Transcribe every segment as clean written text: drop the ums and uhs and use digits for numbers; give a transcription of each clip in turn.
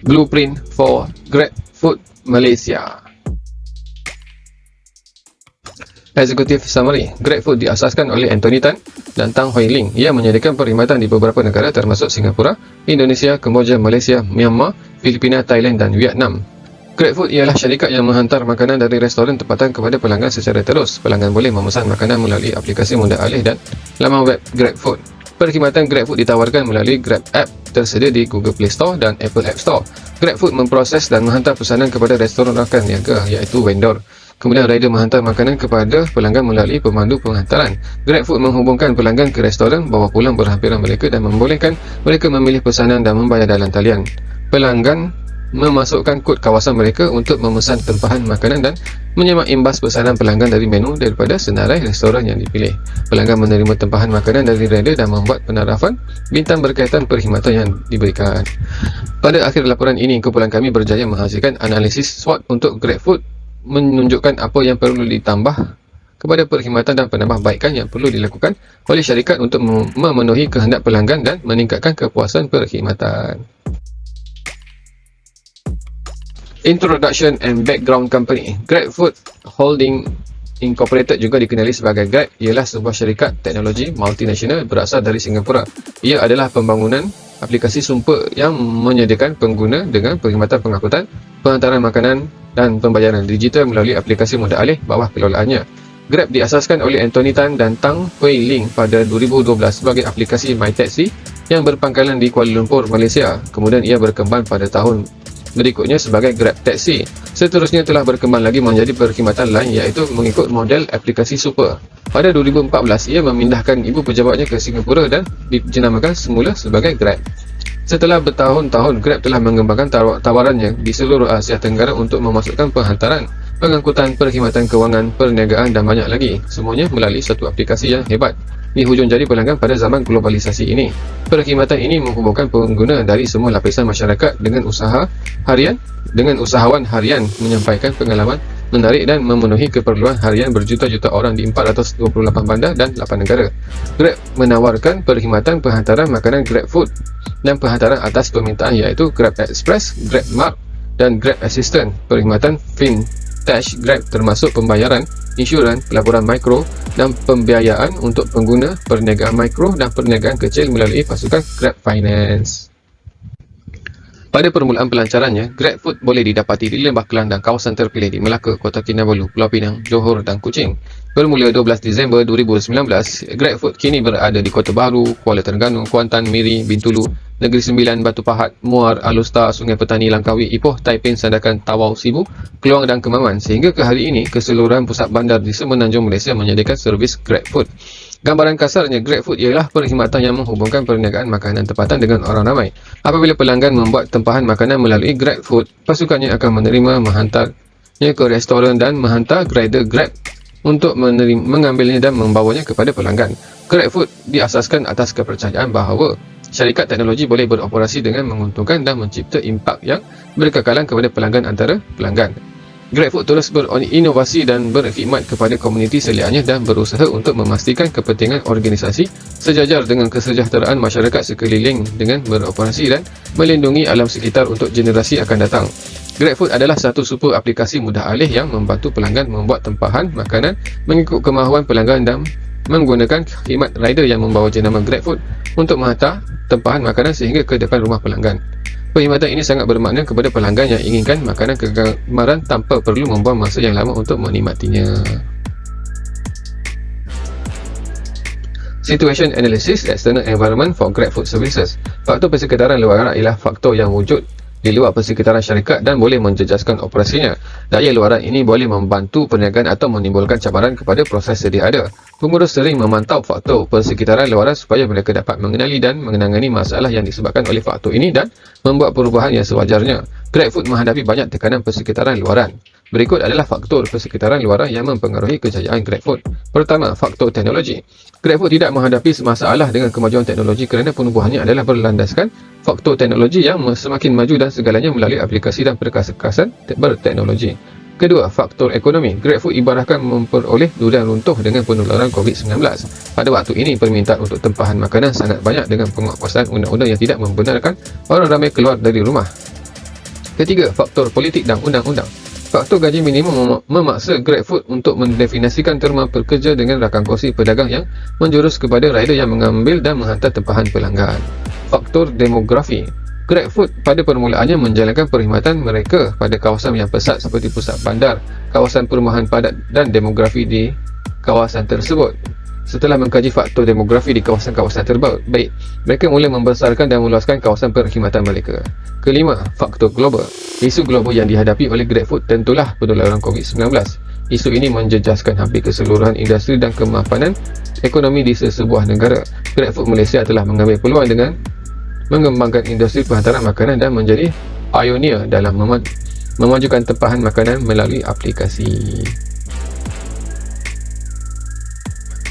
Blueprint for GrabFood Malaysia. Executive Summary. GrabFood diasaskan oleh Anthony Tan dan Tang Hui Ling. Ia menyediakan perkhidmatan di beberapa negara termasuk Singapura, Indonesia, Kemboja, Malaysia, Myanmar, Filipina, Thailand dan Vietnam. GrabFood ialah syarikat yang menghantar makanan dari restoran tempatan kepada pelanggan secara terus. Pelanggan boleh memesan makanan melalui aplikasi mudah alih dan laman web GrabFood. Perkhidmatan GrabFood ditawarkan melalui Grab App tersedia di Google Play Store dan Apple App Store. GrabFood memproses dan menghantar pesanan kepada restoran rakan niaga iaitu vendor. Kemudian rider menghantar makanan kepada pelanggan melalui pemandu penghantaran. GrabFood menghubungkan pelanggan ke restoran, bawa pulang berhampiran mereka dan membolehkan mereka memilih pesanan dan membayar dalam talian. Pelanggan memasukkan kod kawasan mereka untuk memesan tempahan makanan dan menyemak imbas pesanan pelanggan dari menu daripada senarai restoran yang dipilih. Pelanggan menerima tempahan makanan dari rider dan membuat penarafan bintang berkaitan perkhidmatan yang diberikan. Pada akhir laporan ini, kumpulan kami berjaya menghasilkan analisis SWOT untuk GrabFood menunjukkan apa yang perlu ditambah kepada perkhidmatan dan penambahbaikan yang perlu dilakukan oleh syarikat untuk memenuhi kehendak pelanggan dan meningkatkan kepuasan perkhidmatan. Introduction and Background Company. GrabFood Holding Incorporated, juga dikenali sebagai Grab, ialah sebuah syarikat teknologi multinasional berasal dari Singapura. Ia adalah pembangunan aplikasi sumber yang menyediakan pengguna dengan perkhidmatan pengangkutan, penghantaran makanan dan pembayaran digital melalui aplikasi mudah alih bawah kelolaannya. Grab diasaskan oleh Anthony Tan dan Tang Hui Ling pada 2012 sebagai aplikasi MyTaxi yang berpangkalan di Kuala Lumpur, Malaysia. Kemudian ia berkembang pada tahun berikutnya sebagai Grab Taxi. Seterusnya telah berkembang lagi menjadi perkhidmatan lain iaitu mengikut model aplikasi super. Pada 2014, ia memindahkan ibu pejabatnya ke Singapura dan dijenamakan semula sebagai Grab. Setelah bertahun-tahun, Grab telah mengembangkan tawarannya di seluruh Asia Tenggara untuk memasukkan penghantaran, pengangkutan, perkhidmatan kewangan, perniagaan dan banyak lagi. Semuanya melalui satu aplikasi yang hebat di hujung jari pelanggan pada zaman globalisasi ini. Perkhidmatan ini menghubungkan pengguna dari semua lapisan masyarakat dengan usahawan harian menyampaikan pengalaman menarik dan memenuhi keperluan harian berjuta-juta orang di 428 bandar dan 8 negara. Grab menawarkan perkhidmatan penghantaran makanan GrabFood dan penghantaran atas permintaan iaitu Grab Express, Grab Mart dan Grab Assistant. Perkhidmatan Fintech Grab termasuk pembayaran, insurans, pelaburan mikro dan pembiayaan untuk pengguna perniagaan mikro dan perniagaan kecil melalui pasukan Grab Finance. Pada permulaan pelancarannya, GrabFood boleh didapati di Lembah Kelang dan kawasan terpilih di Melaka, Kota Kinabalu, Pulau Pinang, Johor dan Kuching. Bermula 12 Disember 2019, GrabFood kini berada di Kota Baru, Kuala Terengganu, Kuantan, Miri, Bintulu, Negeri Sembilan, Batu Pahat, Muar, Alustar, Sungai Petani, Langkawi, Ipoh, Taiping, Sandakan, Tawau, Sibu, Keluang dan Kemaman. Sehingga ke hari ini, keseluruhan pusat bandar di Semenanjung Malaysia menyediakan servis GrabFood. Gambaran kasarnya, GrabFood ialah perkhidmatan yang menghubungkan perniagaan makanan tempatan dengan orang ramai. Apabila pelanggan membuat tempahan makanan melalui GrabFood, pasukannya akan menerima, menghantarnya ke restoran dan menghantar rider Grab untuk mengambilnya dan membawanya kepada pelanggan. GrabFood diasaskan atas kepercayaan bahawa syarikat teknologi boleh beroperasi dengan menguntungkan dan mencipta impak yang berkekalan kepada pelanggan antara pelanggan. GrabFood terus berinovasi dan berkhidmat kepada komuniti seliannya dan berusaha untuk memastikan kepentingan organisasi sejajar dengan kesejahteraan masyarakat sekeliling dengan beroperasi dan melindungi alam sekitar untuk generasi akan datang. GrabFood adalah satu super aplikasi mudah alih yang membantu pelanggan membuat tempahan makanan mengikut kemahuan pelanggan dan menggunakan khidmat rider yang membawa jenama GrabFood untuk menghantar tempahan makanan sehingga ke depan rumah pelanggan. Perkhidmatan ini sangat bermakna kepada pelanggan yang inginkan makanan kegemaran tanpa perlu membuang masa yang lama untuk menikmatinya. Situation Analysis External Environment for GrabFood Services. Faktor persekitaran luaran ialah faktor yang wujud di luar persekitaran syarikat dan boleh menjejaskan operasinya. Daya luaran ini boleh membantu perniagaan atau menimbulkan cabaran kepada proses sedia ada. Pengurus sering memantau faktor persekitaran luaran supaya mereka dapat mengenali dan menangani masalah yang disebabkan oleh faktor ini dan membuat perubahan yang sewajarnya. GrabFood menghadapi banyak tekanan persekitaran luaran. Berikut adalah faktor persekitaran luaran yang mempengaruhi kejayaan GrabFood. Pertama, faktor teknologi. GrabFood tidak menghadapi masalah dengan kemajuan teknologi kerana penubuhannya adalah berlandaskan faktor teknologi yang semakin maju dan segalanya melalui aplikasi dan perkakasan berteknologi. Kedua, faktor ekonomi. GrabFood ibaratkan memperoleh durian runtuh dengan penularan COVID-19. Pada waktu ini, permintaan untuk tempahan makanan sangat banyak dengan penguatkuasaan undang-undang yang tidak membenarkan orang ramai keluar dari rumah. Ketiga, faktor politik dan undang-undang. Faktor gaji minimum memaksa GrabFood untuk mendefinisikan terma pekerja dengan rakam kongsi pedagang yang menjurus kepada rider yang mengambil dan menghantar tempahan pelanggan. Faktor demografi. GrabFood pada permulaannya menjalankan perkhidmatan mereka pada kawasan yang pesat seperti pusat bandar, kawasan perumahan padat dan demografi di kawasan tersebut. Setelah mengkaji faktor demografi di kawasan-kawasan terbaik, mereka mula membesarkan dan meluaskan kawasan perkhidmatan mereka. Kelima, faktor global. Isu global yang dihadapi oleh GrabFood tentulah penularan COVID-19. Isu ini menjejaskan hampir keseluruhan industri dan kemapanan ekonomi di sesebuah negara. GrabFood Malaysia telah mengambil peluang dengan mengembangkan industri penghantaran makanan dan menjadi pioneer dalam memajukan tempahan makanan melalui aplikasi.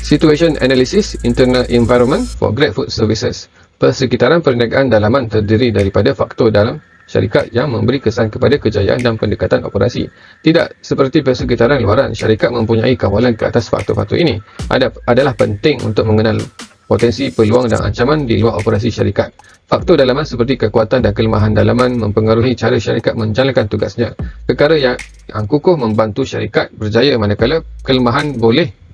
Situation Analysis Internal Environment for GrabFood Services. Persekitaran perniagaan dalaman terdiri daripada faktor dalam syarikat yang memberi kesan kepada kejayaan dan pendekatan operasi. Tidak seperti persekitaran luaran, syarikat mempunyai kawalan ke atas faktor-faktor ini. Adalah penting untuk mengenal potensi, peluang dan ancaman di luar operasi syarikat. Faktor dalaman seperti kekuatan dan kelemahan dalaman mempengaruhi cara syarikat menjalankan tugasnya. Perkara yang kukuh membantu syarikat berjaya, manakala kelemahan boleh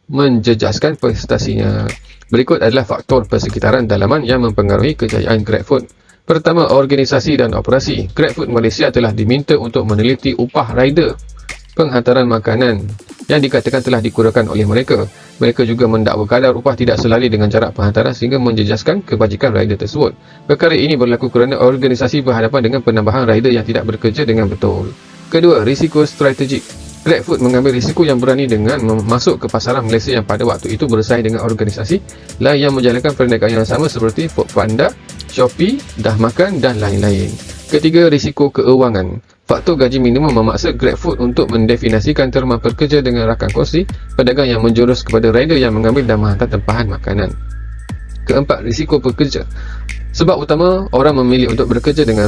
menjejaskan prestasinya. Berikut adalah faktor persekitaran dalaman yang mempengaruhi kejayaan GrabFood. Pertama, organisasi dan operasi. GrabFood Malaysia telah diminta untuk meneliti upah rider penghantaran makanan yang dikatakan telah dikurangkan oleh mereka. Mereka juga mendakwa kadar upah tidak selari dengan jarak penghantaran sehingga menjejaskan kebajikan rider tersebut. Perkara ini berlaku kerana organisasi berhadapan dengan penambahan rider yang tidak bekerja dengan betul. Kedua, risiko strategik. GrabFood mengambil risiko yang berani dengan masuk ke pasaran Malaysia yang pada waktu itu bersaing dengan organisasi lain yang menjalankan perniagaan yang sama seperti Foodpanda, Shopee, Dah Makan dan lain-lain. Ketiga, risiko keuangan. Faktor gaji minimum memaksa GrabFood untuk mendefinisikan terma pekerja dengan rakam kongsi pedagang yang menjurus kepada rider yang mengambil dan menghantar tempahan makanan. Keempat, risiko pekerja. Sebab utama orang memilih untuk bekerja dengan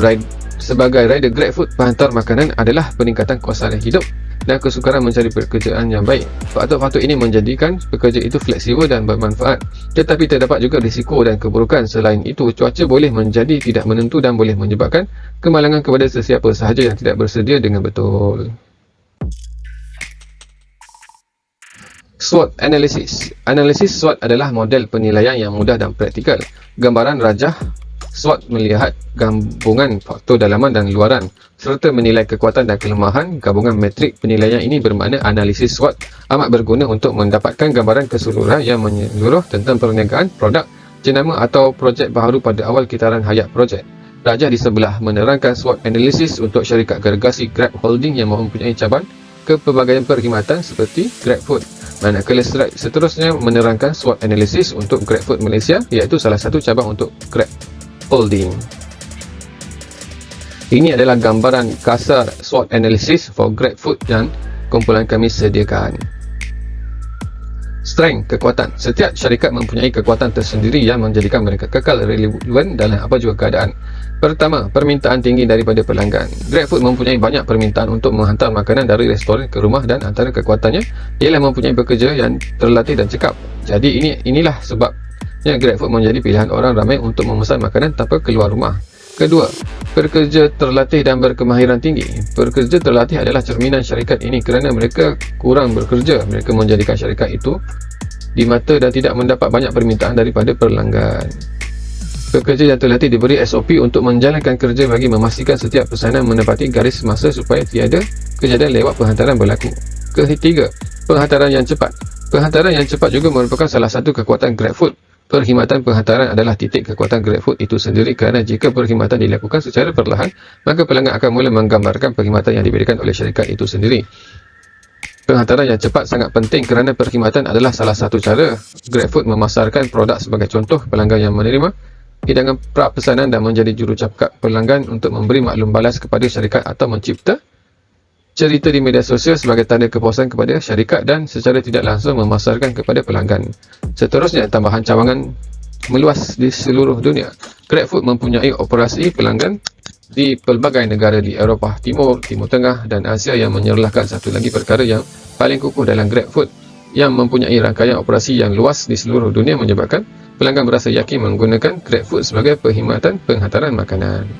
sebagai rider GrabFood penghantar makanan adalah peningkatan kos sara hidup dan kesukaran mencari pekerjaan yang baik. Faktor-faktor ini menjadikan pekerja itu fleksibel dan bermanfaat. Tetapi terdapat juga risiko dan keburukan. Selain itu, cuaca boleh menjadi tidak menentu dan boleh menyebabkan kemalangan kepada sesiapa sahaja yang tidak bersedia dengan betul. SWOT Analysis. Analisis SWOT adalah model penilaian yang mudah dan praktikal. Gambaran rajah SWOT melihat gabungan faktor dalaman dan luaran serta menilai kekuatan dan kelemahan. Gabungan metrik penilaian ini bermakna analisis SWOT amat berguna untuk mendapatkan gambaran keseluruhan yang menyeluruh tentang perniagaan, produk, jenama atau projek baharu pada awal kitaran hayat projek. Rajah di sebelah menerangkan SWOT analysis untuk syarikat gergasi Grab Holding yang mempunyai cabang ke pelbagai perkhidmatan seperti GrabFood. Manakala slide seterusnya menerangkan SWOT analysis untuk GrabFood Malaysia, iaitu salah satu cabang untuk Grab Holding. Ini adalah gambaran kasar SWOT analysis for GrabFood yang kumpulan kami sediakan. Strength, kekuatan. Setiap syarikat mempunyai kekuatan tersendiri yang menjadikan mereka kekal relevan dalam apa juga keadaan. Pertama, permintaan tinggi daripada pelanggan. GrabFood mempunyai banyak permintaan untuk menghantar makanan dari restoran ke rumah dan antara kekuatannya ialah mempunyai pekerja yang terlatih dan cekap. Jadi inilah sebabnya GrabFood menjadi pilihan orang ramai untuk memesan makanan tanpa keluar rumah. Kedua, pekerja terlatih dan berkemahiran tinggi. Pekerja terlatih adalah cerminan syarikat ini kerana mereka kurang bekerja. Mereka menjadikan syarikat itu di mata dan tidak mendapat banyak permintaan daripada pelanggan. Pekerja yang terlatih diberi SOP untuk menjalankan kerja bagi memastikan setiap pesanan menepati garis masa supaya tiada kejadian lewat penghantaran berlaku. Ketiga, penghantaran yang cepat. Penghantaran yang cepat juga merupakan salah satu kekuatan GrabFood. Perkhidmatan penghantaran adalah titik kekuatan GrabFood itu sendiri kerana jika perkhidmatan dilakukan secara perlahan, maka pelanggan akan mula menggambarkan perkhidmatan yang diberikan oleh syarikat itu sendiri. Penghantaran yang cepat sangat penting kerana perkhidmatan adalah salah satu cara GrabFood memasarkan produk. Sebagai contoh, pelanggan yang menerima hidangan pra pesanan dan menjadi jurucakap pelanggan untuk memberi maklum balas kepada syarikat atau mencipta cerita di media sosial sebagai tanda kepuasan kepada syarikat dan secara tidak langsung memasarkan kepada pelanggan. Seterusnya, tambahan cawangan meluas di seluruh dunia. GrabFood mempunyai operasi pelanggan di pelbagai negara di Eropah Timur, Timur Tengah dan Asia yang menyerlahkan satu lagi perkara yang paling kukuh dalam GrabFood yang mempunyai rangkaian operasi yang luas di seluruh dunia menyebabkan pelanggan berasa yakin menggunakan GrabFood sebagai perkhidmatan penghantaran makanan.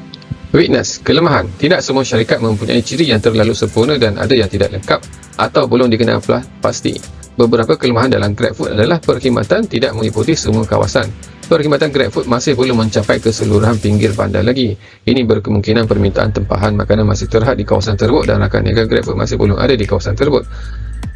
Weakness, kelemahan. Tidak semua syarikat mempunyai ciri yang terlalu sempurna dan ada yang tidak lengkap atau belum dikenal pasti. Beberapa kelemahan dalam GrabFood adalah perkhidmatan tidak meliputi semua kawasan. Perkhidmatan GrabFood masih belum mencapai keseluruhan pinggir bandar lagi. Ini berkemungkinan permintaan tempahan makanan masih terhad di kawasan tersebut dan rakan niaga GrabFood masih belum ada di kawasan tersebut.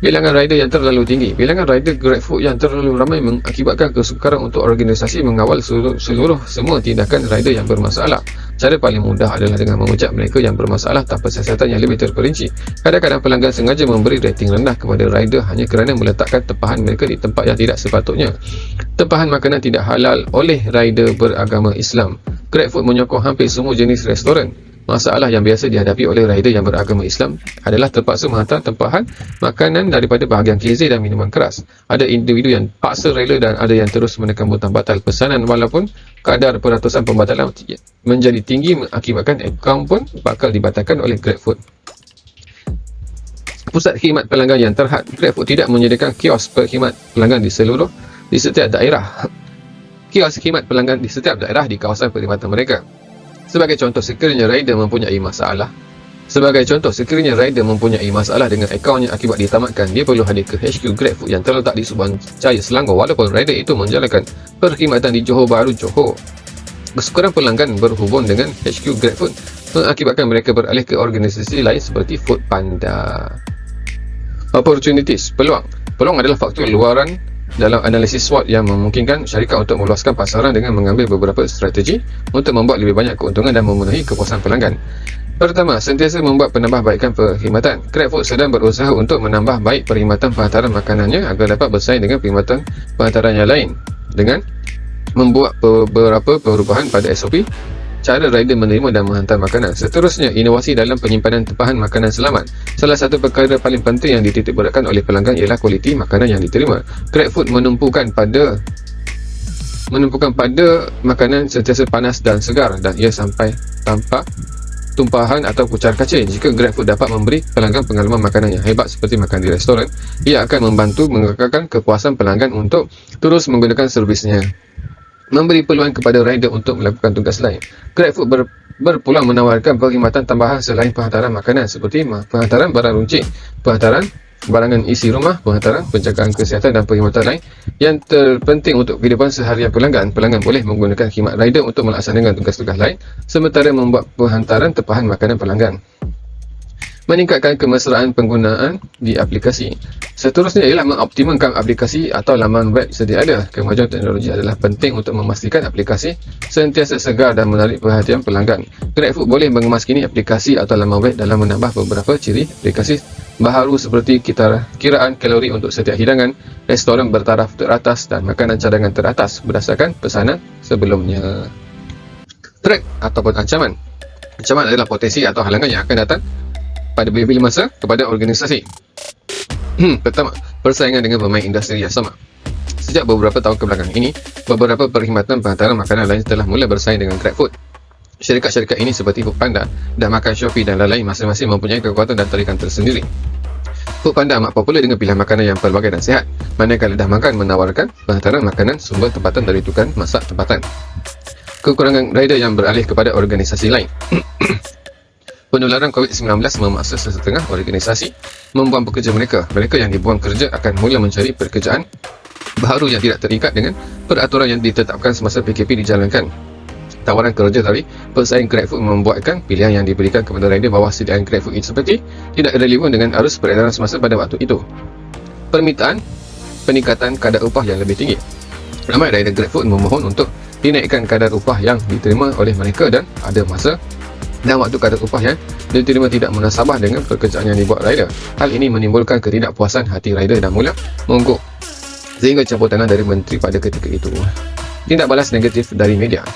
Bilangan rider yang terlalu tinggi. Bilangan rider GrabFood yang terlalu ramai mengakibatkan kesukaran untuk organisasi mengawal semua tindakan rider yang bermasalah. Cara paling mudah adalah dengan memecat mereka yang bermasalah tanpa siasatan yang lebih terperinci. Kadang-kadang pelanggan sengaja memberi rating rendah kepada rider hanya kerana meletakkan tempahan mereka di tempat yang tidak sepatutnya. Tempahan makanan tidak halal oleh rider beragama Islam. GrabFood menyokong hampir semua jenis restoran. Masalah yang biasa dihadapi oleh rider yang beragama Islam adalah terpaksa menghantar tempahan makanan daripada bahagian KZ dan minuman keras. Ada individu yang paksa rela dan ada yang terus menekan butang batal pesanan walaupun kadar peratusan pembatalan menjadi tinggi mengakibatkan akaun pun bakal dibatalkan oleh GrabFood. Pusat khidmat pelanggan yang terhad. GrabFood tidak menyediakan kios perkhidmat pelanggan di setiap daerah. Kios khidmat pelanggan di setiap daerah di kawasan perkhidmatan mereka. Sebagai contoh, sekiranya rider mempunyai masalah dengan akaunnya akibat ditamatkan, dia perlu hadir ke HQ GrabFood yang terletak di Suruhanjaya, Selangor walaupun rider itu menjalankan perkhidmatan di Johor Bahru, Johor. Kesukaran pelanggan berhubung dengan HQ GrabFood mengakibatkan mereka beralih ke organisasi lain seperti Foodpanda. Opportunities, peluang adalah faktor luaran dalam analisis SWOT yang memungkinkan syarikat untuk meluaskan pasaran dengan mengambil beberapa strategi untuk membuat lebih banyak keuntungan dan memenuhi kepuasan pelanggan. Pertama, sentiasa membuat penambahbaikan perkhidmatan. GrabFood sedang berusaha untuk menambah baik perkhidmatan penghantaran makanannya agar dapat bersaing dengan perkhidmatan penghantaran yang lain dengan membuat beberapa perubahan pada SOP, cara rider menerima dan menghantar makanan. Seterusnya, inovasi dalam penyimpanan tempahan makanan selamat. Salah satu perkara paling penting yang dititikberatkan oleh pelanggan ialah kualiti makanan yang diterima. GrabFood menumpukan pada makanan sentiasa panas dan segar dan ia sampai tanpa tumpahan atau kucar kacir. Jika GrabFood dapat memberi pelanggan pengalaman makanan yang hebat seperti makan di restoran, ia akan membantu mengekalkan kepuasan pelanggan untuk terus menggunakan servisnya. Memberi peluang kepada rider untuk melakukan tugas lain. GrabFood berpeluang menawarkan perkhidmatan tambahan selain penghantaran makanan seperti penghantaran barang runcit, penghantaran barangan isi rumah, penghantaran penjagaan kesihatan dan perkhidmatan lain yang terpenting untuk kehidupan seharian pelanggan. Pelanggan boleh menggunakan khidmat rider untuk melaksanakan tugas-tugas lain sementara membuat penghantaran tempahan makanan pelanggan. Meningkatkan kemesraan penggunaan di aplikasi. Seterusnya ialah mengoptimalkan aplikasi atau laman web sedia ada. Kemajuan teknologi adalah penting untuk memastikan aplikasi sentiasa segar dan menarik perhatian pelanggan. GrabFood boleh mengemas kini aplikasi atau laman web dalam menambah beberapa ciri aplikasi baharu seperti kiraan kalori untuk setiap hidangan, restoran bertaraf teratas dan makanan cadangan teratas berdasarkan pesanan sebelumnya. Threat ataupun ancaman. Ancaman adalah potensi atau halangan yang akan datang pada bila-bila masa kepada organisasi. Pertama, persaingan dengan pemain industri yang sama. Sejak beberapa tahun kebelakangan ini, beberapa perkhidmatan penghantaran makanan lain telah mula bersaing dengan GrabFood. Syarikat-syarikat ini seperti Foodpanda dan Makan Shopee dan lain-lain masing-masing mempunyai kekuatan dan tarikan tersendiri. Foodpanda amat popular dengan pilihan makanan yang pelbagai dan sihat, manakala Dah Makan menawarkan penghantaran makanan sumber tempatan dari tukang masak tempatan. Kekurangan rider yang beralih kepada organisasi lain. Penularan COVID-19 memaksa setengah organisasi membuang pekerja mereka. Mereka yang dibuang kerja akan mula mencari pekerjaan baharu yang tidak terikat dengan peraturan yang ditetapkan semasa PKP dijalankan. Tawaran kerja dari pesaing GrabFood membuatkan pilihan yang diberikan kepada rider bawah sediaan GrabFood itu seperti tidak relevan dengan arus peredaran semasa pada waktu itu. Permintaan peningkatan kadar upah yang lebih tinggi. Ramai rider GrabFood memohon untuk dinaikkan kadar upah yang diterima oleh mereka dan ada masa dan waktu kadar upah yang diterima tidak munasabah dengan pekerjaan yang dibuat rider. Hal ini menimbulkan ketidakpuasan hati rider dan mula monggok sehingga campur tangan dari menteri pada ketika itu. Tindak balas negatif dari media.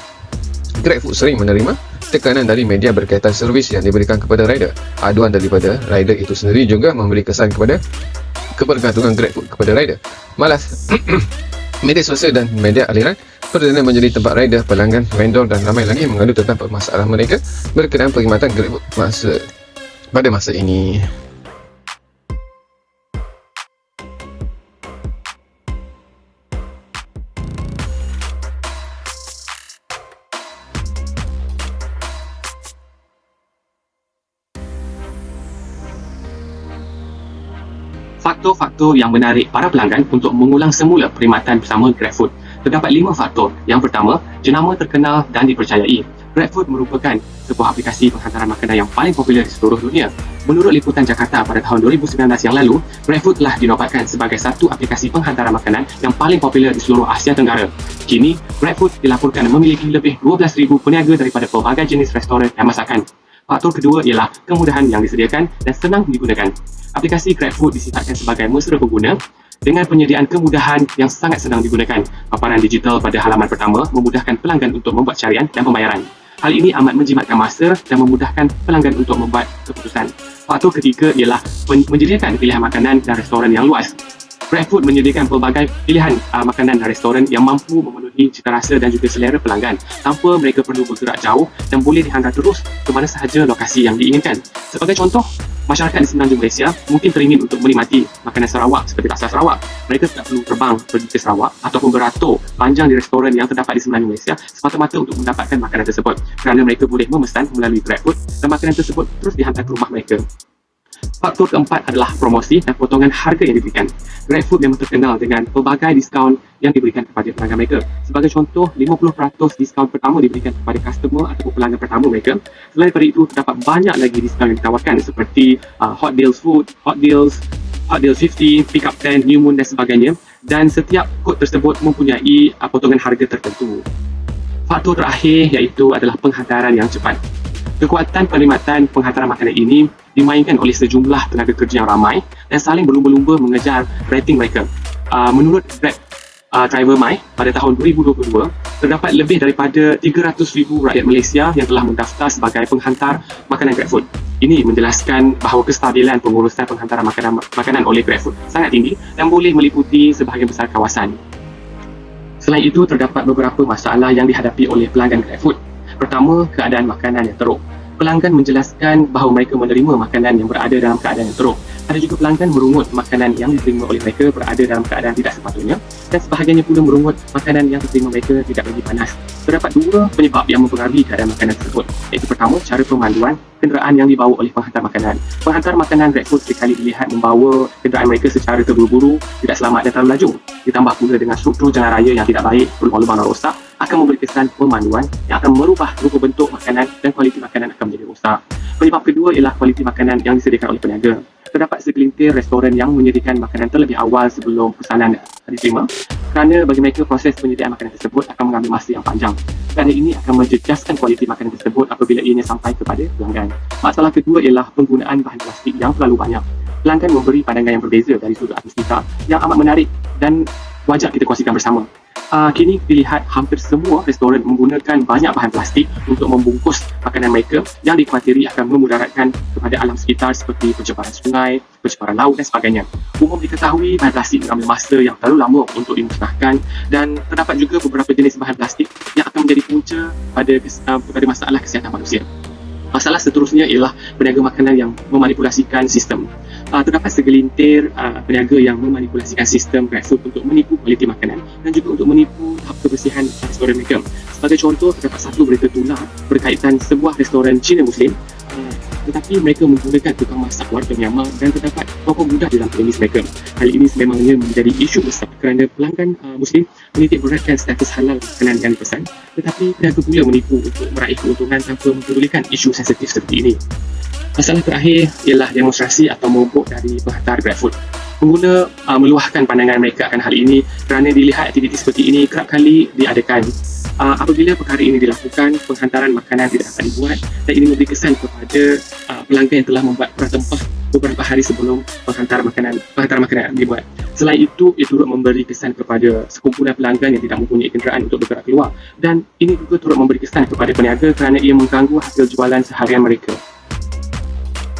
GrabFood sering menerima tekanan dari media berkaitan servis yang diberikan kepada rider. Aduan daripada rider itu sendiri juga memberi kesan kepada kebergantungan GrabFood kepada rider. Malas media sosial dan media aliran perdana menjadi tempat rider, pelanggan, vendor dan ramai lagi mengadu tentang permasalahan mereka berkenaan perkhidmatan GrabFood pada masa ini. Faktor-faktor yang menarik para pelanggan untuk mengulang semula perkhidmatan bersama GrabFood. Terdapat 5 faktor. Yang pertama, jenama terkenal dan dipercayai. GrabFood merupakan sebuah aplikasi penghantaran makanan yang paling popular di seluruh dunia. Menurut liputan Jakarta pada tahun 2019 yang lalu, GrabFood telah dinobatkan sebagai satu aplikasi penghantaran makanan yang paling popular di seluruh Asia Tenggara. Kini, GrabFood dilaporkan memiliki lebih 12,000 peniaga daripada pelbagai jenis restoran dan masakan. Faktor kedua ialah kemudahan yang disediakan dan senang digunakan. Aplikasi GrabFood disifatkan sebagai mesra pengguna dengan penyediaan kemudahan yang sangat senang digunakan. Paparan digital pada halaman pertama memudahkan pelanggan untuk membuat carian dan pembayaran. Hal ini amat menjimatkan masa dan memudahkan pelanggan untuk membuat keputusan. Faktor ketiga ialah menyediakan pilihan makanan dan restoran yang luas. GrabFood menyediakan pelbagai pilihan makanan dan restoran yang mampu memenuhi citarasa dan juga selera pelanggan tanpa mereka perlu bergerak jauh dan boleh dihantar terus ke mana sahaja lokasi yang diinginkan. Sebagai contoh, masyarakat di Semenanjung Malaysia mungkin teringin untuk menikmati makanan Sarawak seperti rasa Sarawak. Mereka tidak perlu terbang pergi ke Sarawak ataupun beratur panjang di restoran yang terdapat di Semenanjung Malaysia semata-mata untuk mendapatkan makanan tersebut, kerana mereka boleh memesan melalui GrabFood dan makanan tersebut terus dihantar ke rumah mereka. Faktor keempat adalah promosi dan potongan harga yang diberikan. GrabFood memang terkenal dengan pelbagai diskaun yang diberikan kepada pelanggan mereka. Sebagai contoh, 50% diskaun pertama diberikan kepada customer ataupun pelanggan pertama mereka. Selain daripada itu, terdapat banyak lagi diskaun yang ditawarkan seperti Hot Deals Food, Hot Deals 50, Pick Up 10, New Moon dan sebagainya. Dan setiap kod tersebut mempunyai potongan harga tertentu. Faktor terakhir iaitu adalah penghantaran yang cepat. Kekuatan perkhidmatan penghantaran makanan ini dimainkan oleh sejumlah tenaga kerja yang ramai dan saling berlumba-lumba mengejar rating mereka. Menurut Grab Driver My, pada tahun 2022, terdapat lebih daripada 300,000 rakyat Malaysia yang telah mendaftar sebagai penghantar makanan GrabFood. Ini menjelaskan bahawa kestabilan pengurusan penghantaran makanan oleh GrabFood sangat tinggi dan boleh meliputi sebahagian besar kawasan. Selain itu, terdapat beberapa masalah yang dihadapi oleh pelanggan GrabFood. Pertama, keadaan makanan yang teruk. Pelanggan menjelaskan bahawa mereka menerima makanan yang berada dalam keadaan yang teruk. Ada juga pelanggan merungut makanan yang diterima oleh mereka berada dalam keadaan tidak sepatutnya, dan sebahagiannya pula merungut makanan yang diterima mereka tidak lagi panas. Terdapat dua penyebab yang mempengaruhi keadaan makanan tersebut, iaitu pertama, cara pemanduan kenderaan yang dibawa oleh penghantar makanan. Penghantar makanan GrabFood sekali dilihat membawa kenderaan mereka secara terburu-buru, tidak selamat dan terlalu laju. Ditambah pula dengan struktur jalan raya yang tidak baik, berlubang-lubang dan rosak, akan memberi kesan pemanduan yang akan merubah rupa bentuk makanan dan kualiti makanan akan menjadi rosak. Penyebab kedua ialah kualiti makanan yang disediakan oleh peniaga. Terdapat segelintir restoran yang menyediakan makanan terlebih awal sebelum pesanan diterima, kerana bagi mereka proses penyediaan makanan tersebut akan mengambil masa yang panjang. Kerana ini akan menjejaskan kualiti makanan tersebut apabila ianya sampai kepada pelanggan. Masalah kedua ialah penggunaan bahan plastik yang terlalu banyak. Pelanggan memberi pandangan yang berbeza dari sudut artistika yang amat menarik dan wajar kita kongsikan bersama. Kini dilihat hampir semua restoran menggunakan banyak bahan plastik untuk membungkus makanan mereka yang dikhawatiri akan memudaratkan kepada alam sekitar seperti pencemaran sungai, pencemaran laut dan sebagainya. Umum diketahui bahan plastik mengambil masa yang terlalu lama untuk dimusnahkan, dan terdapat juga beberapa jenis bahan plastik yang akan menjadi punca pada masalah kesihatan manusia. Masalah seterusnya ialah peniaga makanan yang memanipulasikan sistem. Terdapat segelintir peniaga yang memanipulasikan sistem GrabFood untuk menipu kualiti makanan dan juga untuk menipu tahap kebersihan restoran mereka. Sebagai contoh, terdapat satu berita tular berkaitan sebuah restoran Cina Muslim, tetapi mereka menggunakan tukang masak warga Myanmar dan terdapat beberapa budak dalam premis mereka. Hal ini sememangnya menjadi isu besar kerana pelanggan Muslim menitik beratkan status halal makanan yang dipesan, tetapi peniaga pula menipu untuk meraih keuntungan tanpa mempedulikan isu sensitif seperti ini. Masalah terakhir ialah demonstrasi atau mogok dari penghantar GrabFood. Pengguna meluahkan pandangan mereka akan hal ini kerana dilihat aktiviti seperti ini kerap kali diadakan. Apabila perkara ini dilakukan, penghantaran makanan tidak dapat dibuat dan ini memberi kesan kepada pelanggan yang telah membuat pratempah beberapa hari sebelum penghantar makanan dibuat. Selain itu, ia turut memberi kesan kepada sekumpulan pelanggan yang tidak mempunyai kenderaan untuk bergerak keluar, dan ini juga turut memberi kesan kepada peniaga kerana ia mengganggu hasil jualan seharian mereka.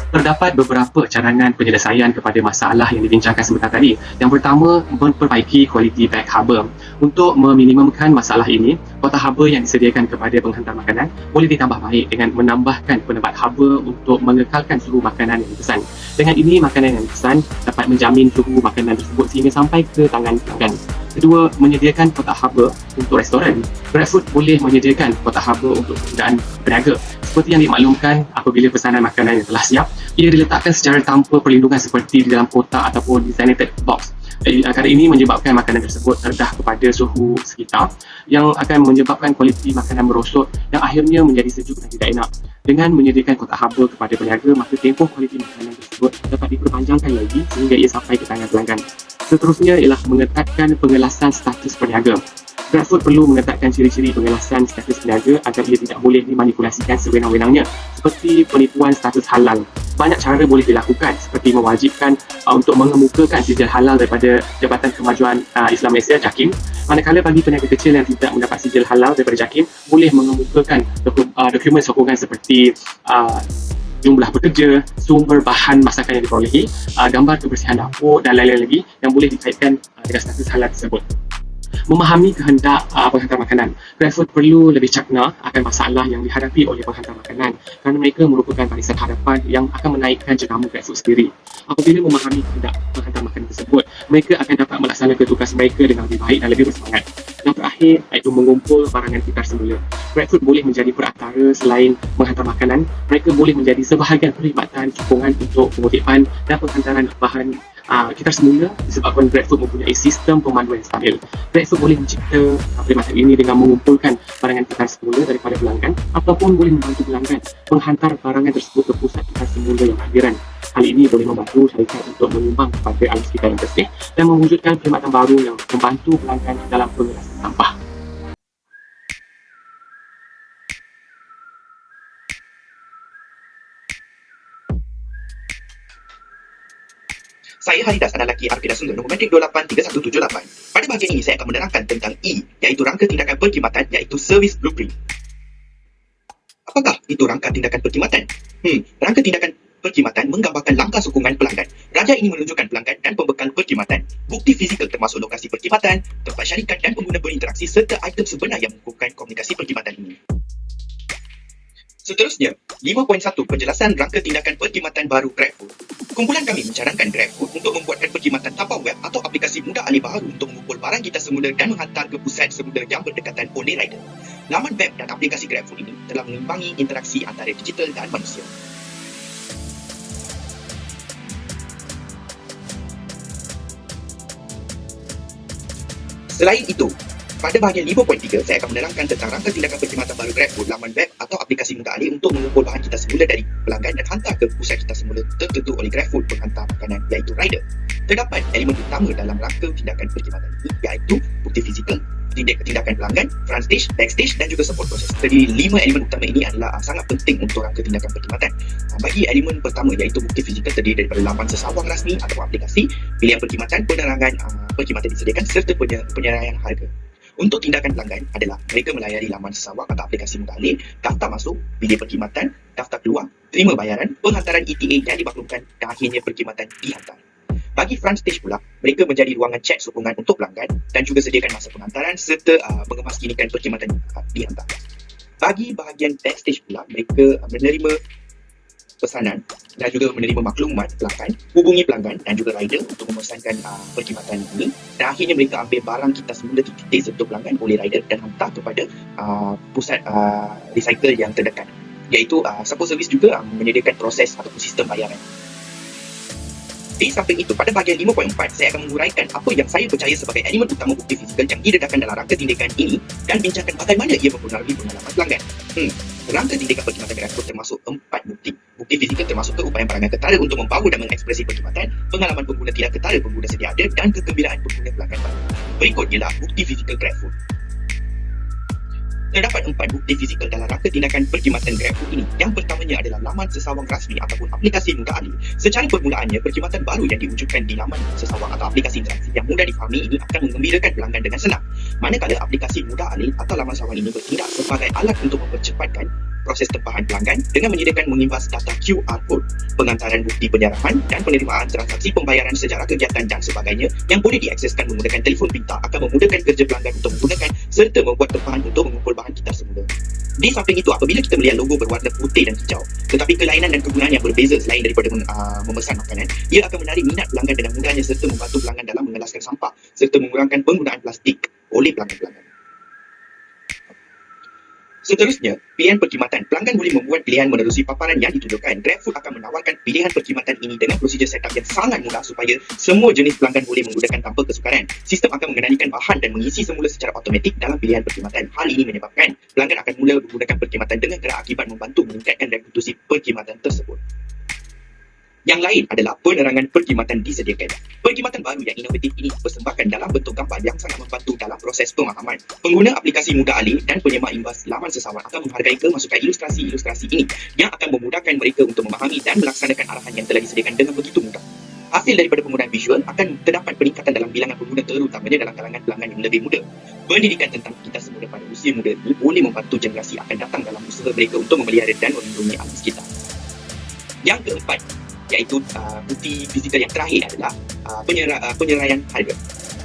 Terdapat beberapa cadangan penyelesaian kepada masalah yang dibincangkan sebentar tadi. Yang pertama, memperbaiki kualiti beg haba. Untuk meminimumkan masalah ini, kotak haba yang disediakan kepada penghantar makanan boleh ditambah baik dengan menambahkan penebat haba untuk mengekalkan suhu makanan yang dipesan. Dengan ini, makanan yang dipesan dapat menjamin suhu makanan tersebut sehingga sampai ke tangan pelanggan. Kedua, menyediakan kotak haba untuk restoran. GrabFood boleh menyediakan kotak haba untuk penggunaan peniaga Seperti yang dimaklumkan, apabila pesanan makanan yang telah siap, ia diletakkan secara tanpa perlindungan seperti di dalam kotak ataupun designated box. Keadaan ini menyebabkan makanan tersebut terdedah kepada suhu sekitar yang akan menyebabkan kualiti makanan merosot yang akhirnya menjadi sejuk dan tidak enak. Dengan menyediakan kotak haba kepada peniaga, maka tempoh kualiti makanan tersebut dapat diperpanjangkan lagi sehingga ia sampai ke tangan pelanggan. Seterusnya ialah mengetatkan pengelasan status peniaga. GrabFood perlu mengetatkan ciri-ciri pengelasan status peniaga agar ia tidak boleh dimanipulasikan sewenang-wenangnya seperti penipuan status halal. Banyak cara boleh dilakukan seperti mewajibkan untuk mengemukakan sijil halal daripada Jabatan Kemajuan Islam Malaysia JAKIM, manakala bagi peniaga kecil yang tidak mendapat sijil halal daripada JAKIM boleh mengemukakan dokumen sokongan seperti jumlah pekerja, sumber bahan masakan yang diperolehi, gambar kebersihan dapur dan lain-lain lagi yang boleh dikaitkan dengan status halal tersebut. Memahami kehendak penghantar makanan. GrabFood perlu lebih cakna akan masalah yang dihadapi oleh penghantar makanan kerana mereka merupakan barisan hadapan yang akan menaikkan jenama GrabFood sendiri. Apabila memahami kehendak penghantar makanan tersebut, mereka akan dapat melaksanakan tugas mereka dengan lebih baik dan lebih bersemangat. Yang terakhir, iaitu mengumpul barangan tikar semula. GrabFood boleh menjadi perantara selain menghantar makanan, mereka boleh menjadi sebahagian perkhidmatan sokongan untuk pengutipan dan penghantaran bahan kita semula disebabkan GrabFood mempunyai sistem pemanduan yang stabil. GrabFood boleh mencipta perkhidmatan ini dengan mengumpulkan barangan tikar semula daripada pelanggan ataupun boleh membantu pelanggan menghantar barangan tersebut ke pusat tikar semula yang berhadiran. Hal ini boleh membantu syarikat untuk menyumbang kepada alam sekitar yang bersih dan mewujudkan perkhidmatan baru yang membantu pelanggan dalam pengelasan sampah. Saya Haridas, anak lelaki RK Sungguh, nombor metrik 283178. Pada bahagian ini, saya akan menerangkan tentang E, iaitu rangka tindakan perkhidmatan, iaitu Service Blueprint. Apakah itu rangka tindakan perkhidmatan? Rangka tindakan perkhidmatan menggambarkan langkah sokongan pelanggan. Raja ini menunjukkan pelanggan dan pembekal perkhidmatan, bukti fizikal termasuk lokasi perkhidmatan, tempat syarikat dan pengguna berinteraksi serta item sebenar yang mengukuhkan komunikasi perkhidmatan ini. Seterusnya, 5.1 penjelasan rangka tindakan perkhidmatan baru GrabFood. Kumpulan kami mencadangkan GrabFood untuk membuatkan perkhidmatan tanpa web atau aplikasi mudah alih baru untuk mengumpul barang kita semula dan menghantar ke pusat semula yang berdekatan oleh rider. Laman web dan aplikasi GrabFood ini telah mengimbangi interaksi antara digital dan manusia. Selain itu, pada bahagian 5.3, saya akan menerangkan tentang rangka tindakan perkhidmatan baru GrabFood, laman web atau aplikasi mudah alih untuk mengumpul bahan kita semula dari pelanggan dan hantar ke pusat kita semula tertentu oleh GrabFood penghantar makanan, iaitu rider. Terdapat elemen utama dalam rangka tindakan perkhidmatan ini, iaitu bukti fizikal, tindakan pelanggan, front stage, backstage dan juga support proses. Jadi 5 elemen utama ini adalah sangat penting untuk rangka tindakan perkhidmatan. Bagi elemen pertama, iaitu bukti fizikal, terdiri daripada laman sesawang rasmi atau aplikasi, pilihan perkhidmatan, penerangan perkhidmatan disediakan serta penyeraian harga. Untuk tindakan pelanggan adalah mereka melayari laman sesawang atau aplikasi mudah alih, daftar masuk, pilih perkhidmatan, daftar keluar, terima bayaran, penghantaran ETA yang dimaklumkan dan akhirnya perkhidmatan dihantar. Bagi front stage pula, mereka menjadi ruangan chat sokongan untuk pelanggan dan juga sediakan masa penghantaran serta mengemaskinikan perkhidmatan dihantar. Bagi bahagian backstage pula, mereka menerima pesanan dan juga menerima maklumat pelanggan, hubungi pelanggan dan juga rider untuk memesankan perkhidmatan ini dan akhirnya mereka ambil barang kita semula di titik sentuh pelanggan oleh rider dan hantar kepada pusat recycle yang terdekat, iaitu support service juga menyediakan proses ataupun sistem bayaran. Di samping itu, pada bahagian 5.4, saya akan menguraikan apa yang saya percaya sebagai elemen utama bukti fizikal yang didedahkan dalam rangka tindakan ini dan bincangkan bagaimana ia mempengaruhi pengalaman pelanggan. Rangka tindakan perkhidmatan GrabFood termasuk 4 bukti. Bukti fizikal termasuk keupayaan perangai ketara untuk membawa dan mengekspresi perkhidmatan, pengalaman pengguna tidak ketara pengguna sedia ada dan kegembiraan pengguna pelanggan baru. Berikut ialah bukti fizikal GrabFood. Terdapat 4 bukti fizikal dalam rangka tindakan perkhidmatan GrabFood ini. Yang pertamanya adalah laman sesawang rasmi ataupun aplikasi mudah alih. Secara permulaannya, perkhidmatan baru yang diwujudkan di laman sesawang atau aplikasi interaksi yang mudah difahami ini akan menggembirakan pelanggan dengan senang. Manakala aplikasi mudah alih atau laman sesawang ini bertindak sebagai alat untuk mempercepatkan proses tempahan pelanggan dengan menyediakan mengimbas data QR code, pengantaran bukti penyerahan dan penerimaan transaksi pembayaran sejarah kegiatan dan sebagainya yang boleh diakseskan menggunakan telefon pintar akan memudahkan kerja pelanggan untuk menggunakan serta membuat tempahan untuk mengumpul bahan kita semula. Di samping itu, apabila kita melihat logo berwarna putih dan hijau tetapi kelainan dan kegunaan yang berbeza selain daripada memesan makanan, ia akan menarik minat pelanggan dengan mudahnya serta membantu pelanggan dalam mengelaskan sampah serta mengurangkan penggunaan plastik oleh pelanggan-pelanggan. Seterusnya, pilihan perkhidmatan. Pelanggan boleh membuat pilihan menerusi paparan yang ditunjukkan. GrabFood akan menawarkan pilihan perkhidmatan ini dengan prosedur setup yang sangat mudah supaya semua jenis pelanggan boleh menggunakan tanpa kesukaran. Sistem akan mengenalikan bahan dan mengisi semula secara automatik dalam pilihan perkhidmatan. Hal ini menyebabkan pelanggan akan mula menggunakan perkhidmatan dengan gerak akibat membantu meningkatkan reputasi perkhidmatan tersebut. Yang lain adalah penerangan perkhidmatan disediakan. Perkhidmatan baru yang inovatif ini dipersembahkan dalam bentuk gambar yang sangat membantu dalam proses pemahaman. Pengguna aplikasi mudah alih dan penyemak imbas laman sesawan akan menghargai kemasukan ilustrasi-ilustrasi ini yang akan memudahkan mereka untuk memahami dan melaksanakan arahan yang telah disediakan dengan begitu mudah. Hasil daripada penggunaan visual akan terdapat peningkatan dalam bilangan pengguna terutamanya dalam kalangan pelanggan yang lebih muda. Pendidikan tentang kita semula pada usia muda ini boleh membantu generasi akan datang dalam usaha mereka untuk memelihara dan melindungi alam sekitar. Yang keempat, iaitu bukti fizikal yang terakhir adalah penyeraian harga.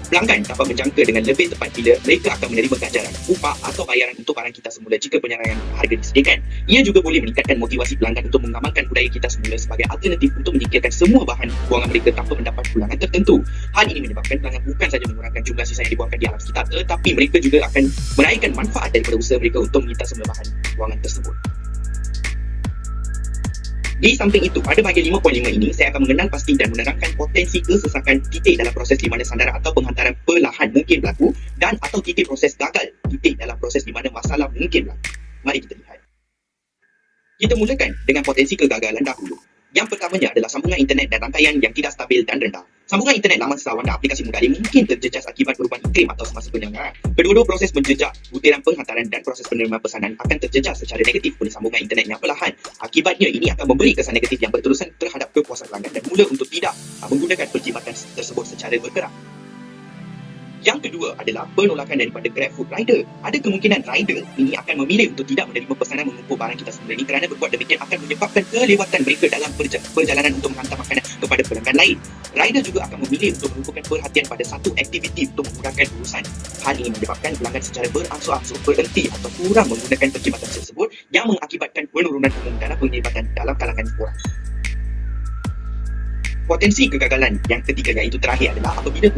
Pelanggan dapat menjangka dengan lebih tepat bila mereka akan menerima ganjaran, upah atau bayaran untuk barang kita semula jika penyeraian harga disediakan. Ia juga boleh meningkatkan motivasi pelanggan untuk mengamalkan budaya kita semula sebagai alternatif untuk menyingkirkan semua bahan buangan mereka tanpa mendapat pulangan tertentu. Hal ini menyebabkan pelanggan bukan sahaja mengurangkan jumlah sisa yang dibuangkan di alam sekitar, tetapi mereka juga akan meraihkan manfaat daripada usaha mereka untuk menyita semula bahan buangan tersebut. Di samping itu, pada bahagian 5.5 ini, saya akan mengenal pasti dan menerangkan potensi kesesakan titik dalam proses di mana sandaran atau penghantaran perlahan mungkin berlaku dan atau titik proses gagal titik dalam proses di mana masalah mungkin berlaku. Mari kita lihat. Kita mulakan dengan potensi kegagalan dahulu. Yang pertamanya adalah sambungan internet dan rangkaian yang tidak stabil dan rendah. Sambungan internet laman sesawan dan aplikasi mudah alih mungkin terjejas akibat perubahan iklim atau semasa penyelenggaraan. Kedua-dua proses menjejak butiran penghantaran dan proses penerimaan pesanan akan terjejas secara negatif oleh sambungan internet yang perlahan. Akibatnya ini akan memberi kesan negatif yang berterusan terhadap kepuasan pelanggan dan mula untuk tidak menggunakan perkhidmatan tersebut secara bergerak. Yang kedua adalah penolakan daripada GrabFood rider. Ada kemungkinan rider ini akan memilih untuk tidak menerima pesanan mengumpul barang kita semula ini kerana berbuat demikian akan menyebabkan kelewatan mereka dalam perjalanan untuk menghantar makanan kepada pelanggan lain. Rider juga akan memilih untuk mengumpulkan perhatian pada satu aktiviti untuk memudahkan urusan. Hal ini menyebabkan pelanggan secara berangsur-angsur berhenti atau kurang menggunakan perkhidmatan tersebut yang mengakibatkan penurunan umum dalam penglibatan dalam kalangan orang. Potensi kegagalan yang ketiga iaitu terakhir adalah apabila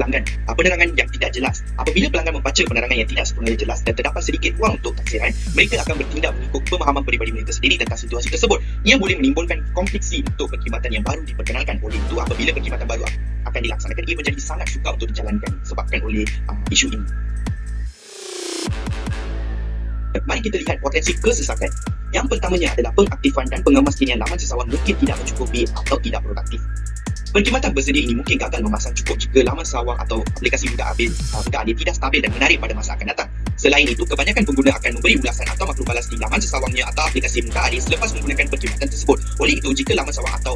penerangan yang tidak jelas. Apabila pelanggan membaca penerangan yang tidak sepenuhnya jelas dan terdapat sedikit ruang untuk taksiran, mereka akan bertindak mengikut pemahaman peribadi mereka sendiri tentang situasi tersebut. Ia boleh menimbulkan konfliksi untuk perkhidmatan yang baru diperkenalkan. Oleh itu, apabila perkhidmatan baru akan dilaksanakan, ia menjadi sangat sukar untuk dijalankan sebabkan oleh isu ini. Mari kita lihat potensi kesesakan. Yang pertamanya adalah pengaktifan dan pengemaskinian laman sesawan mungkin tidak mencukupi atau tidak produktif. Perkhidmatan bersedia ini mungkin gagal memasang cukup jika laman sawang atau aplikasi mudah alih tidak stabil dan menarik pada masa akan datang. Selain itu, kebanyakan pengguna akan memberi ulasan atau maklum balas di laman sesawangnya atau aplikasi mudah alih selepas menggunakan perkhidmatan tersebut. Oleh itu, jika laman sawang atau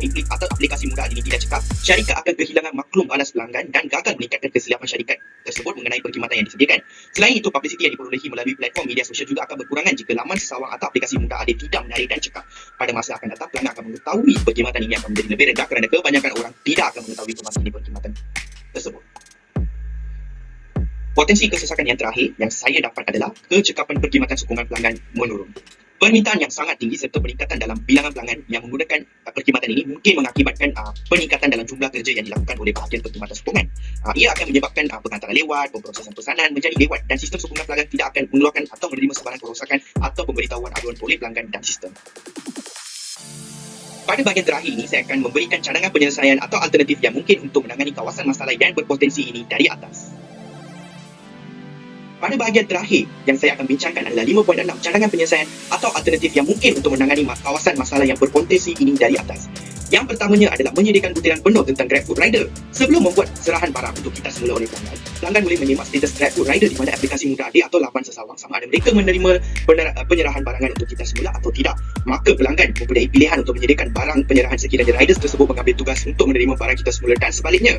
aplikasi mudah alih ini tidak cekap, syarikat akan kehilangan maklum balas pelanggan dan gagal meningkatkan kesilapan syarikat tersebut mengenai perkhidmatan yang disediakan. Selain itu, publicity yang diperolehi melalui platform media sosial juga akan berkurangan jika laman sesawang atau aplikasi mudah alih tidak menarik dan cekap. Pada masa akan datang, pelanggan akan mengetahui perkhidmatan ini akan menjadi lebih rendah kerana kebanyakan orang tidak akan mengetahui kemasan perkhidmatan tersebut. Potensi kesesakan yang terakhir yang saya dapat adalah kecekapan perkhidmatan sokongan pelanggan menurun. Permintaan yang sangat tinggi serta peningkatan dalam bilangan pelanggan yang menggunakan perkhidmatan ini mungkin mengakibatkan peningkatan dalam jumlah kerja yang dilakukan oleh bahagian perkhidmatan sokongan. Ia akan menyebabkan penghantaran lewat, pemprosesan pesanan menjadi lewat dan sistem sokongan pelanggan tidak akan mengeluarkan atau menerima sebarang kerosakan atau pemberitahuan aduan oleh pelanggan dan sistem. Pada bahagian terakhir ini, saya akan memberikan cadangan penyelesaian atau alternatif yang mungkin untuk menangani kawasan masalah yang berpotensi ini dari atas. Pada bahagian terakhir yang saya akan bincangkan adalah 5.6 cadangan penyelesaian atau alternatif yang mungkin untuk menangani kawasan masalah yang berpotensi ini dari atas. Yang pertamanya adalah menyediakan butiran penuh tentang GrabFood Rider. Sebelum membuat serahan barang untuk kita semula oleh pelanggan, pelanggan boleh menyemak status GrabFood Rider di mana aplikasi mudah alih atau laman sesawang sama ada mereka menerima penyerahan barangan untuk kita semula atau tidak. Maka pelanggan mempunyai pilihan untuk menyediakan barang penyerahan sekiranya riders tersebut mengambil tugas untuk menerima barang kita semula dan sebaliknya.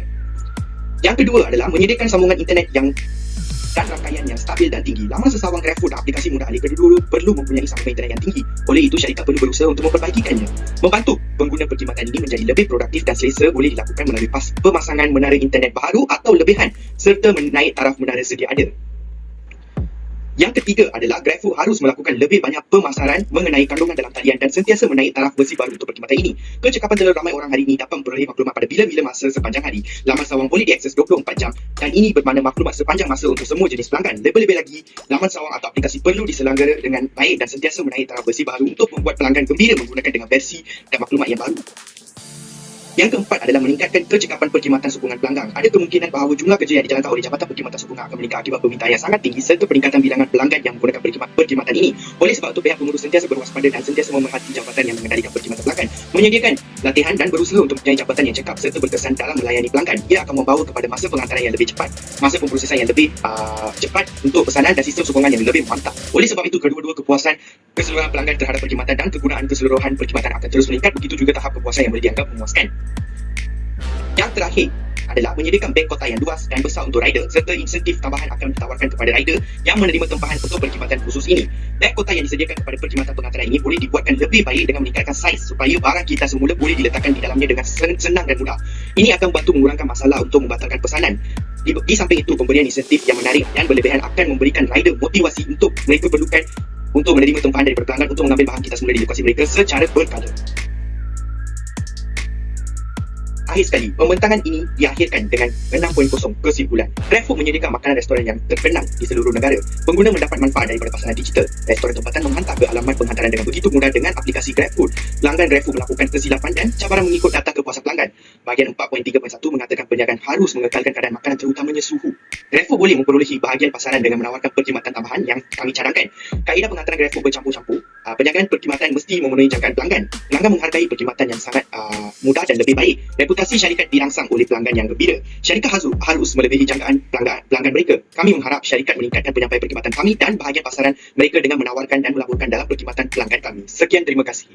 Yang kedua adalah menyediakan sambungan internet dan rangkaian yang stabil dan tinggi. Laman sesawang GrabFood dan aplikasi mudah alih kedua-dua perlu mempunyai sambungan internet yang tinggi. Oleh itu, syarikat perlu berusaha untuk memperbaikikannya. Membantu pengguna perkhidmatan ini menjadi lebih produktif dan selesa boleh dilakukan melalui pemasangan menara internet baru atau lebihan serta menaik taraf menara sedia ada. Yang ketiga adalah GrabFood harus melakukan lebih banyak pemasaran mengenai kandungan dalam talian dan sentiasa menaik taraf versi baru untuk perkhidmatan ini. Kecekapan telur ramai orang hari ini dapat memperoleh maklumat pada bila-bila masa sepanjang hari. Laman sawang boleh diakses 24 jam dan ini bermakna maklumat sepanjang masa untuk semua jenis pelanggan. Lebih-lebih lagi, laman sawang atau aplikasi perlu diselenggara dengan baik dan sentiasa menaik taraf versi baru untuk membuat pelanggan gembira menggunakan dengan versi dan maklumat yang baru. Yang keempat adalah meningkatkan kecekapan perkhidmatan sokongan pelanggan. Ada kemungkinan bahawa jumlah kerja yang dijalankan oleh Jabatan Perkhidmatan Sokongan akan meningkat akibat permintaan yang sangat tinggi serta peningkatan bilangan pelanggan yang menggunakan perkhidmatan ini. Oleh sebab itu, pihak pengurus sentiasa berwaspada dan sentiasa memerhati jabatan yang mengendalikan perkhidmatan pelanggan, menyediakan latihan dan berusaha untuk mempunyai jabatan yang cekap serta berkesan dalam melayani pelanggan. Ia akan membawa kepada masa penghantaran yang lebih cepat, masa pemprosesan yang lebih cepat untuk pesanan dan sistem sokongan yang lebih mantap. Oleh sebab itu, kedua-dua kepuasan keseluruhan pelanggan terhadap perkhidmatan dan kegunaan keseluruhan perkhidmatan akan terus meningkat. Begitu juga tahap kepuasan yang boleh dianggap memuaskan. Yang terakhir adalah menyediakan bank kota yang luas dan besar untuk rider serta insentif tambahan akan ditawarkan kepada rider yang menerima tempahan untuk perkhidmatan khusus ini. Bank kota yang disediakan kepada perkhidmatan penghantaran ini boleh dibuatkan lebih baik dengan meningkatkan saiz supaya barang kita semula boleh diletakkan di dalamnya dengan senang dan mudah. Ini akan membantu mengurangkan masalah untuk membatalkan pesanan. Di samping itu, pemberian insentif yang menarik dan berlebihan akan memberikan rider motivasi untuk mereka perlukan untuk menerima tempahan daripada pelanggan untuk mengambil bahan kita semula di lokasi mereka secara berkala. Akhir sekali, pembentangan ini diakhirkan dengan 6.0 kesimpulan. GrabFood menyediakan makanan restoran yang terkenal di seluruh negara. Pengguna mendapat manfaat daripada pasaran digital. Restoran tempatan menghantar ke alamat penghantaran dengan begitu mudah dengan aplikasi GrabFood. Pelanggan GrabFood melakukan kesilapan dan cabaran mengikut data kepuasan pelanggan. Bahagian 4.3.1 mengatakan penjagaan harus mengekalkan keadaan makanan terutamanya suhu. GrabFood boleh memperolehi bahagian pasaran dengan menawarkan perkhidmatan tambahan yang kami cadangkan. Kaedah penghantaran GrabFood bercampur-campur. Penjagaan perkhidmatan mesti memenuhi jangkaan pelanggan. Pelanggan menghargai perkhidmatan yang sangat mudah dan lebih baik. Reputasi syarikat dirangsang oleh pelanggan yang gembira. Syarikat harus melebihi jangkaan pelanggan mereka. Kami mengharap syarikat meningkatkan penyampaian perkhidmatan kami dan bahagian pasaran mereka dengan menawarkan dan melaburkan dalam perkhidmatan pelanggan kami. Sekian, terima kasih.